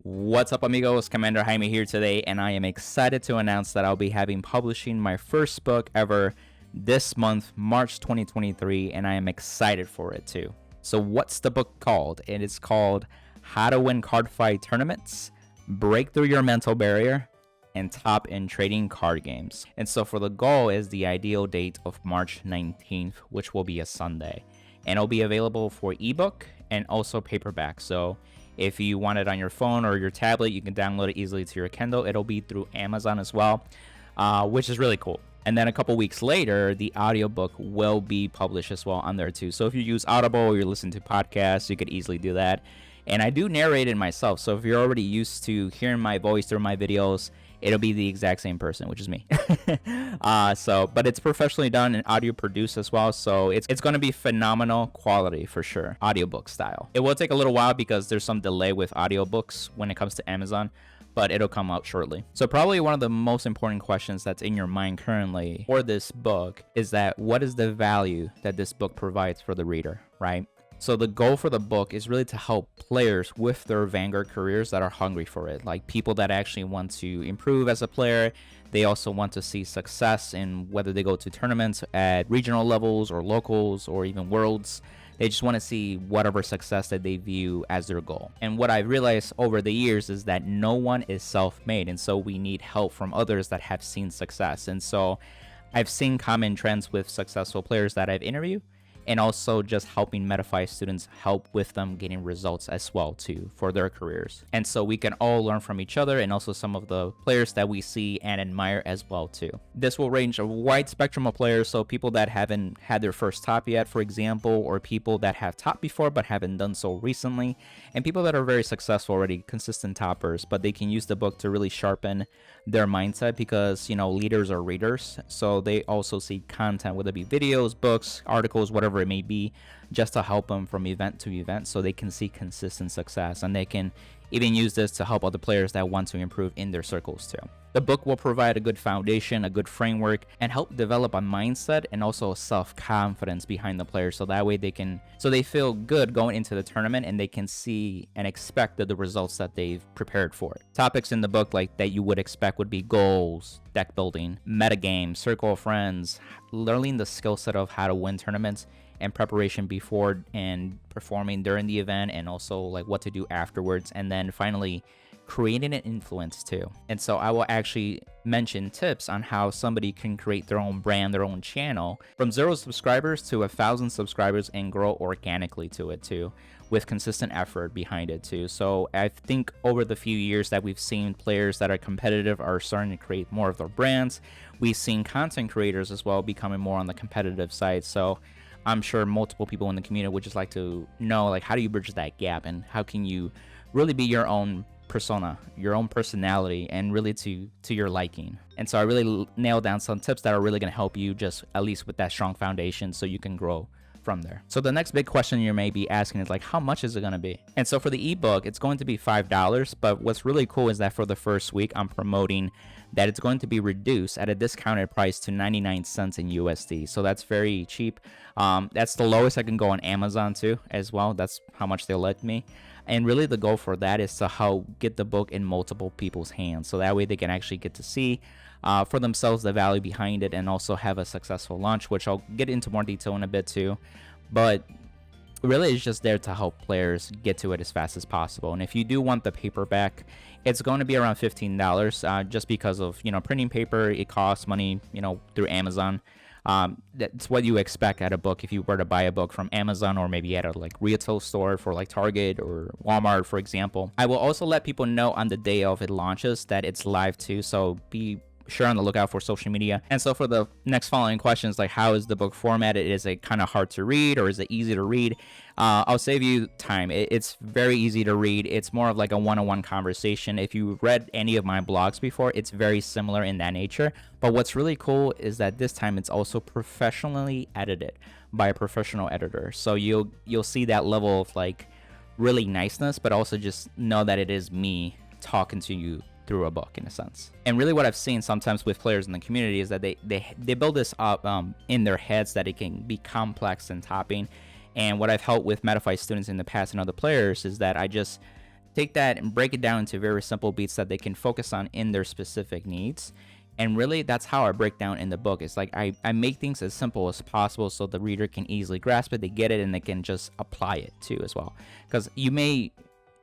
What's up, amigos? Commander Jaime here today, and I am excited to announce that I'll be publishing my first book ever this month, March 2023, and I am excited for it too. So what's the book called? It is called How to Win Cardfight Tournaments, Break Through Your Mental Barrier, and Top in Trading Card Games. And so for the goal is the ideal date of March 19th, which will be a Sunday. And it'll be available for ebook and also paperback. So if you want it on your phone or your tablet, you can download it easily to your Kindle. It'll be through Amazon as well, which is really cool. And then a couple weeks later, the audiobook will be published as well on there too. So if you use Audible or you listen to podcasts, you could easily do that. And I do narrate it myself. So if you're already used to hearing my voice through my videos, it'll be the exact same person, which is me. But it's professionally done and audio produced as well. So it's going to be phenomenal quality for sure, audiobook style. It will take a little while because there's some delay with audiobooks when it comes to Amazon, but it'll come out shortly. So probably one of the most important questions that's in your mind currently for this book is that what is the value that this book provides for the reader, right? So the goal for the book is really to help players with their Vanguard careers that are hungry for it, like people that actually want to improve as a player. They also want to see success in whether they go to tournaments at regional levels or locals or even worlds. They just want to see whatever success that they view as their goal. And what I've realized over the years is that no one is self-made, and so we need help from others that have seen success. And so I've seen common trends with successful players that I've interviewed, and also just helping Metagame students help with them getting results as well too for their careers. And so we can all learn from each other and also some of the players that we see and admire as well too. This will range a wide spectrum of players, so people that haven't had their first top yet, for example, or people that have topped before but haven't done so recently, and people that are very successful already, consistent toppers, but they can use the book to really sharpen their mindset because, you know, leaders are readers, so they also see content, whether it be videos, books, articles, whatever it may be, just to help them from event to event so they can see consistent success, and they can even use this to help other players that want to improve in their circles too. The book will provide a good foundation, a good framework, and help develop a mindset and also self-confidence behind the players, so that way they feel good going into the tournament and they can see and expect the results that they've prepared for. Topics in the book like that you would expect would be goals, deck building, metagame, circle of friends, learning the skill set of how to win tournaments, and preparation before and performing during the event, and also like what to do afterwards, and then finally creating an influence too. And so I will actually mention tips on how somebody can create their own brand, their own channel from 0 subscribers to 1,000 subscribers and grow organically to it too, with consistent effort behind it too. So I think over the few years that we've seen players that are competitive are starting to create more of their brands. We've seen content creators as well becoming more on the competitive side. So I'm sure multiple people in the community would just like to know, like, how do you bridge that gap and how can you really be your own persona, your own personality, and really to your liking. And so I really nailed down some tips that are really going to help you just at least with that strong foundation so you can grow from there. So the next big question you may be asking is like, how much is it going to be? And so for the ebook, it's going to be $5, but what's really cool is that for the first week I'm promoting that it's going to be reduced at a discounted price to 99 cents in USD. So that's very cheap. That's the lowest I can go on Amazon too as well. That's how much they'll let me. And really the goal for that is to help get the book in multiple people's hands, so that way they can actually get to see for themselves the value behind it and also have a successful launch, which I'll get into more detail in a bit too. But really it's just there to help players get to it as fast as possible. And if you do want the paperback, it's going to be around $15 just because of, you know, printing paper. It costs money, you know, through Amazon. That's what you expect at a book if you were to buy a book from Amazon or maybe at a like retail store for like Target or Walmart, for example. I will also let people know on the day of it launches that it's live too, so be sure on the lookout for social media. And so for the next following questions, like how is the book formatted? Is it kind of hard to read or is it easy to read? I'll save you time. It's very easy to read. It's more of like a one-on-one conversation. If you've read any of my blogs before, it's very similar in that nature. But what's really cool is that this time it's also professionally edited by a professional editor. So you'll see that level of like really niceness, but also just know that it is me talking to you through a book in a sense. And really what I've seen sometimes with players in the community is that they build this up in their heads that it can be complex and topping. And what I've helped with Metagame students in the past and other players is that I just take that and break it down into very simple beats that they can focus on in their specific needs. And really, that's how I break down in the book. It's like I make things as simple as possible so the reader can easily grasp it, they get it, and they can just apply it too as well. Because you may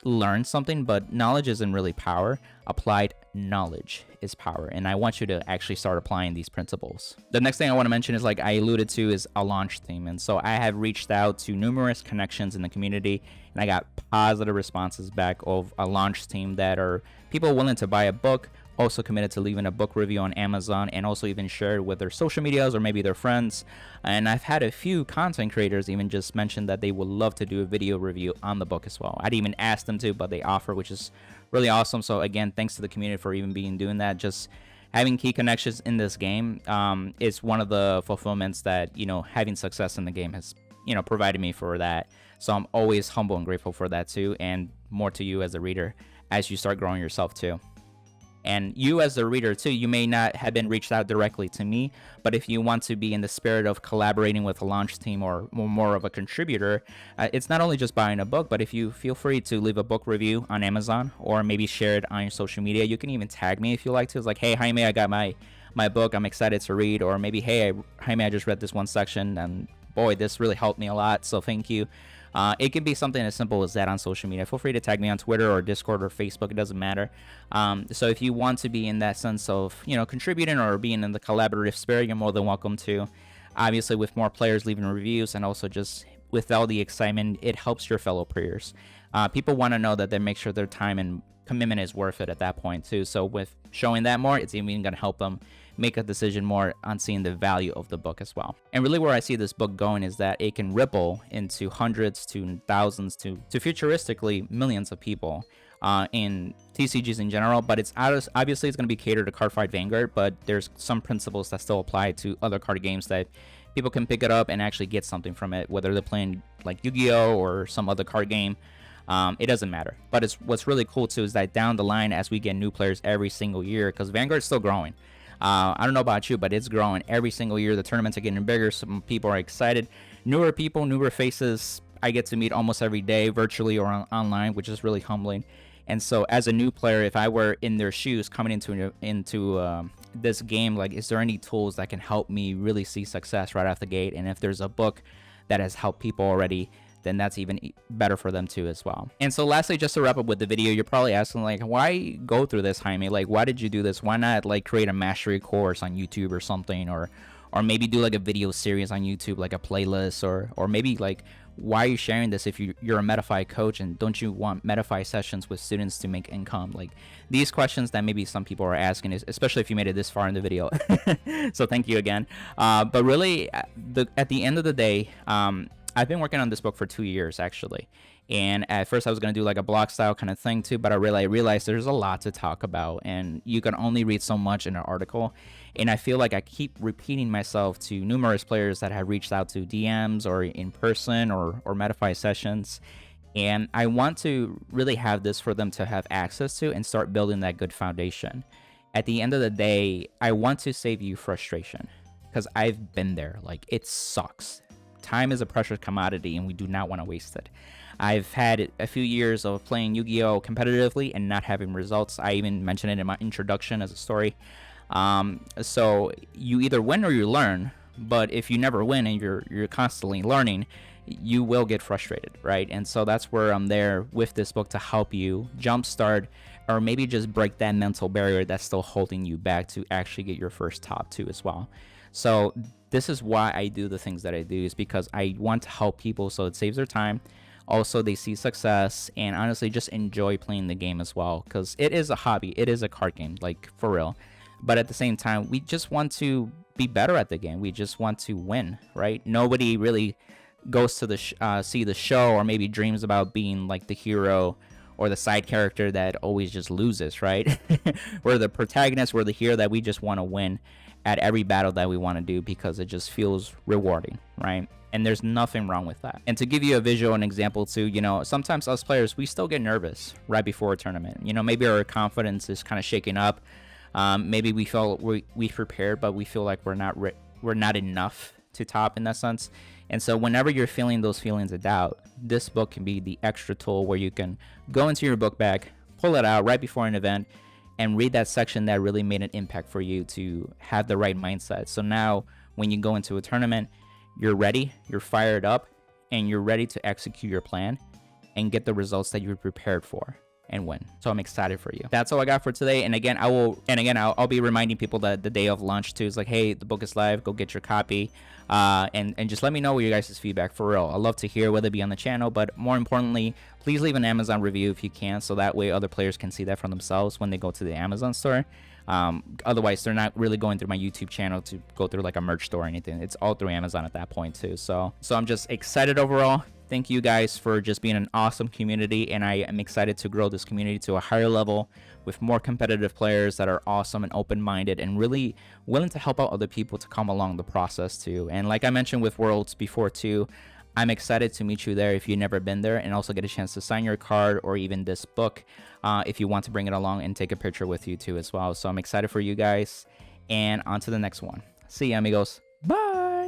learn something, but knowledge isn't really power. Applied knowledge is power, and I want you to actually start applying these principles. The next thing I want to mention is, like I alluded to, is a launch theme. And so I have reached out to numerous connections in the community, and I got positive responses back of a launch team that are people willing to buy a book, also committed to leaving a book review on Amazon, and also even share it with their social medias or maybe their friends. And I've had a few content creators even just mention that they would love to do a video review on the book as well. I didn't even ask them to, but they offer, which is really awesome. So again, thanks to the community for even doing that. Just having key connections in this game is one of the fulfillments that, you know, having success in the game has, you know, provided me for that. So I'm always humble and grateful for that too, and more to you as a reader as you start growing yourself too. And you as a reader too, you may not have been reached out directly to me, but if you want to be in the spirit of collaborating with a launch team or more of a contributor, it's not only just buying a book, but if you feel free to leave a book review on Amazon or maybe share it on your social media. You can even tag me if you like to. It's like, hey Jaime, I got my book, I'm excited to read. Or maybe, hey Jaime, I just read this one section and boy, this really helped me a lot, so thank you. It can be something as simple as that on social media. Feel free to tag me on Twitter or Discord or Facebook. It doesn't matter. So if you want to be in that sense of, you know, contributing or being in the collaborative spirit, you're more than welcome to. Obviously, with more players leaving reviews and also just with all the excitement, it helps your fellow players. People want to know that they make sure their time and commitment is worth it at that point too. So with showing that more, it's even going to help them make a decision more on seeing the value of the book as well. And really where I see this book going is that it can ripple into hundreds to thousands to futuristically millions of people in TCGs in general. But it's obviously it's going to be catered to Cardfight Vanguard, but there's some principles that still apply to other card games that people can pick it up and actually get something from it, whether they're playing like Yu-Gi-Oh or some other card game. It doesn't matter. But what's really cool too is that down the line, as we get new players every single year, because Vanguard's still growing. I don't know about you, but it's growing every single year. The tournaments are getting bigger. Some people are excited. Newer people, newer faces, I get to meet almost every day, virtually or online, which is really humbling. And so as a new player, if I were in their shoes coming into this game, like, is there any tools that can help me really see success right off the gate? And if there's a book that has helped people already, then that's even better for them too as well. And so lastly, just to wrap up with the video, you're probably asking like, why go through this, Jaime? Like, why did you do this? Why not like create a mastery course on YouTube or something, or maybe do like a video series on YouTube, like a playlist, or maybe like, why are you sharing this if you're a Metafy coach and don't you want Metafy sessions with students to make income? Like, these questions that maybe some people are asking, especially if you made it this far in the video. So thank you again. But really, at the end of the day, I've been working on this book for 2 years actually, and at first I was going to do like a blog style kind of thing too, but I realized there's a lot to talk about and you can only read so much in an article, and I feel like I keep repeating myself to numerous players that have reached out to DMs or in person or Metafy sessions, and I want to really have this for them to have access to and start building that good foundation. At the end of the day, I want to save you frustration, because I've been there. Like, it sucks. Time is a precious commodity and we do not want to waste it. I've had a few years of playing Yu-Gi-Oh competitively and not having results. I even mentioned it in my introduction as a story. So you either win or you learn, but if you never win and you're constantly learning, you will get frustrated, right? And so that's where I'm there with this book to help you jumpstart or maybe just break that mental barrier that's still holding you back to actually get your first top 2 as well. So this is why I do the things that I do, is because I want to help people so it saves their time. Also, they see success and honestly just enjoy playing the game as well, because it is a hobby. It is a card game, like, for real. But at the same time, we just want to be better at the game. We just want to win, right? Nobody really goes to the see the show or maybe dreams about being like the hero or the side character that always just loses, right? We're the protagonist, we're the hero that we just want to win at every battle that we want to do because it just feels rewarding, right? And there's nothing wrong with that. And to give you a visual and example too, you know, sometimes us players, we still get nervous right before a tournament. You know, maybe our confidence is kind of shaken up. Maybe we feel we prepared, but we feel like we're not enough to top in that sense. And so whenever you're feeling those feelings of doubt, this book can be the extra tool where you can go into your book bag, pull it out right before an event, and read that section that really made an impact for you to have the right mindset. So now when you go into a tournament, you're ready, you're fired up, and you're ready to execute your plan and get the results that you're prepared for and win. So I'm excited for you. That's all I got for today. And again, I'll be reminding people that the day of launch too is like, hey, the book is live, go get your copy. And just let me know what your guys' feedback, for real. I love to hear, whether it be on the channel, but more importantly, please leave an Amazon review if you can, so that way other players can see that for themselves when they go to the Amazon store. Otherwise, they're not really going through my YouTube channel to go through like a merch store or anything. It's all through Amazon at that point too. So I'm just excited overall. Thank you guys for just being an awesome community, and I am excited to grow this community to a higher level with more competitive players that are awesome and open-minded and really willing to help out other people to come along the process too. And like I mentioned with Worlds before too, I'm excited to meet you there if you've never been there, and also get a chance to sign your card or even this book if you want to bring it along and take a picture with you too as well. So I'm excited for you guys, and on to the next one. See ya, amigos. Bye.